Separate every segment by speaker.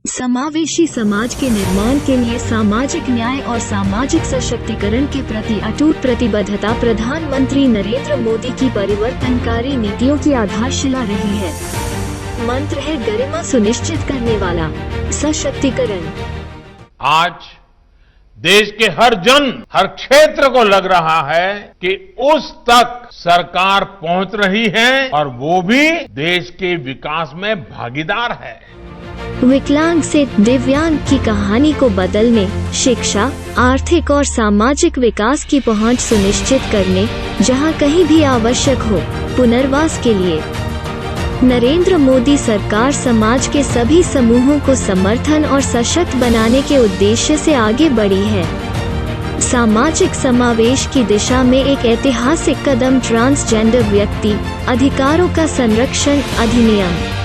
Speaker 1: समावेशी समाज के निर्माण के लिए सामाजिक न्याय और सामाजिक सशक्तिकरण के प्रति अटूट प्रतिबद्धता प्रधानमंत्री नरेंद्र मोदी की परिवर्तनकारी नीतियों की आधारशिला रही है। मंत्र है गरिमा सुनिश्चित करने वाला सशक्तिकरण।
Speaker 2: आज देश के हर जन, हर क्षेत्र को लग रहा है कि उस तक सरकार पहुंच रही है और वो भी देश के विकास में भागीदार है।
Speaker 1: विकलांग से दिव्यांग की कहानी को बदलने, शिक्षा, आर्थिक और सामाजिक विकास की पहुंच सुनिश्चित करने, जहां कहीं भी आवश्यक हो, पुनर्वास के लिए नरेंद्र मोदी सरकार समाज के सभी समूहों को समर्थन और सशक्त बनाने के उद्देश्य से आगे बढ़ी है। सामाजिक समावेश की दिशा में एक ऐतिहासिक कदम ट्रांसजेंडर व्यक्ति अधिकारों का संरक्षण अधिनियम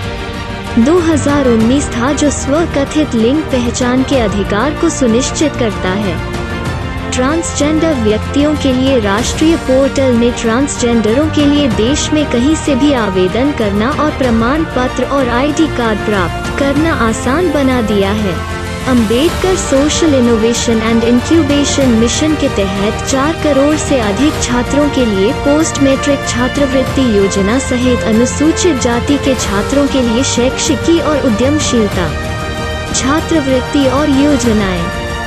Speaker 1: 2019 था, जो स्वकथित लिंग पहचान के अधिकार को सुनिश्चित करता है। ट्रांसजेंडर व्यक्तियों के लिए राष्ट्रीय पोर्टल ने ट्रांसजेंडरों के लिए देश में कहीं से भी आवेदन करना और प्रमाण पत्र और आईडी कार्ड प्राप्त करना आसान बना दिया है। Ambedkar social innovation and incubation mission के तहत 4 करोड़ से अधिक छात्रों के लिए पोस्ट मैट्रिक छात्रवृत्ति योजना सहित अनुसूचित जाति के छात्रों के लिए शैक्षिकी और उद्यमशीलता छात्रवृत्ति और योजनाएं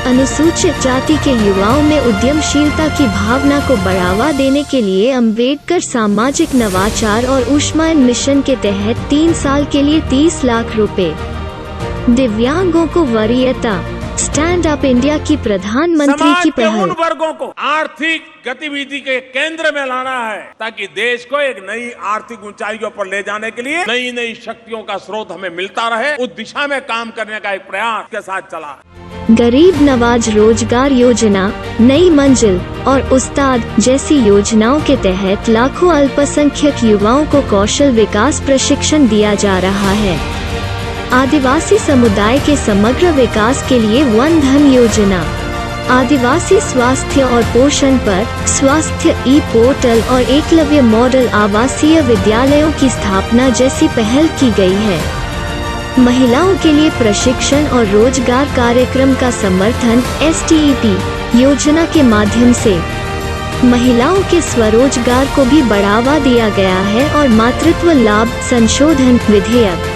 Speaker 1: अनुसूचित जाति के युवाओं में उद्यमशीलता की भावना को बढ़ावा देने के लिए अंबेडकर सामाजिक नवाचार और ऊष्मायन मिशन के तहत 3 साल के लिए 30 लाख रुपए। दिव्यांगों को वरीयता स्टैंड अप इंडिया की प्रधानमंत्री की पहल।
Speaker 3: उन वर्गों को आर्थिक गतिविधि के केंद्र में लाना है ताकि देश को एक नई आर्थिक ऊंचाइयों पर ले जाने के लिए नई नई शक्तियों का स्रोत हमें मिलता रहे, उस दिशा में काम करने का एक प्रयास के साथ चला।
Speaker 1: गरीब नवाज रोजगार योजना, नई मंजिल और उस्ताद जैसी योजनाओं के तहत लाखों अल्पसंख्यक युवाओं को कौशल विकास प्रशिक्षण दिया जा रहा है। आदिवासी समुदाय के समग्र विकास के लिए वन धन योजना, आदिवासी स्वास्थ्य और पोषण पर स्वास्थ्य ई पोर्टल और एकलव्य मॉडल आवासीय विद्यालयों की स्थापना जैसी पहल की गई है। महिलाओं के लिए प्रशिक्षण और रोजगार कार्यक्रम का समर्थन STEP योजना के माध्यम से महिलाओं के स्वरोजगार को भी बढ़ावा दिया गया है और मातृत्व लाभ संशोधन विधेयक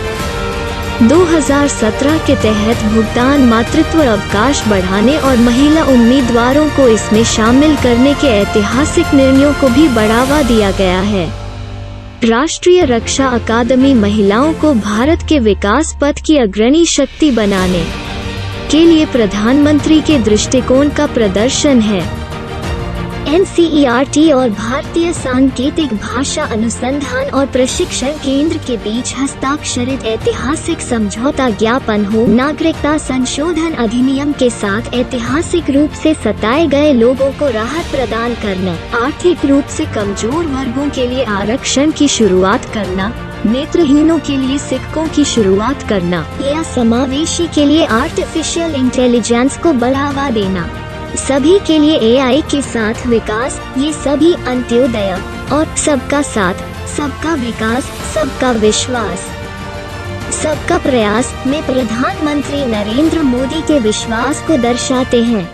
Speaker 1: 2017 के तहत भुगतान मातृत्व अवकाश बढ़ाने और महिला उम्मीदवारों को इसमें शामिल करने के ऐतिहासिक निर्णयों को भी बढ़ावा दिया गया है। राष्ट्रीय रक्षा अकादमी महिलाओं को भारत के विकास पथ की अग्रणी शक्ति बनाने के लिए प्रधानमंत्री के दृष्टिकोण का प्रदर्शन है। NCERT और भारतीय सांकेतिक भाषा अनुसंधान और प्रशिक्षण केंद्र के बीच हस्ताक्षरित ऐतिहासिक समझौता ज्ञापन हो नागरिकता संशोधन अधिनियम के साथ ऐतिहासिक रूप से सताए गए लोगों को राहत प्रदान करना, आर्थिक रूप से कमजोर वर्गों के लिए आरक्षण की शुरुआत करना, नेत्रहीनों के लिए सिक्कों की शुरुआत करना या समावेशी के लिए आर्टिफिशियल इंटेलिजेंस को बढ़ावा देना, सभी के लिए AI के साथ विकास, ये सभी अंत्योदय और सबका साथ, सबका विकास, सबका विश्वास, सबका प्रयास में प्रधानमंत्री नरेंद्र मोदी के विश्वास को दर्शाते हैं।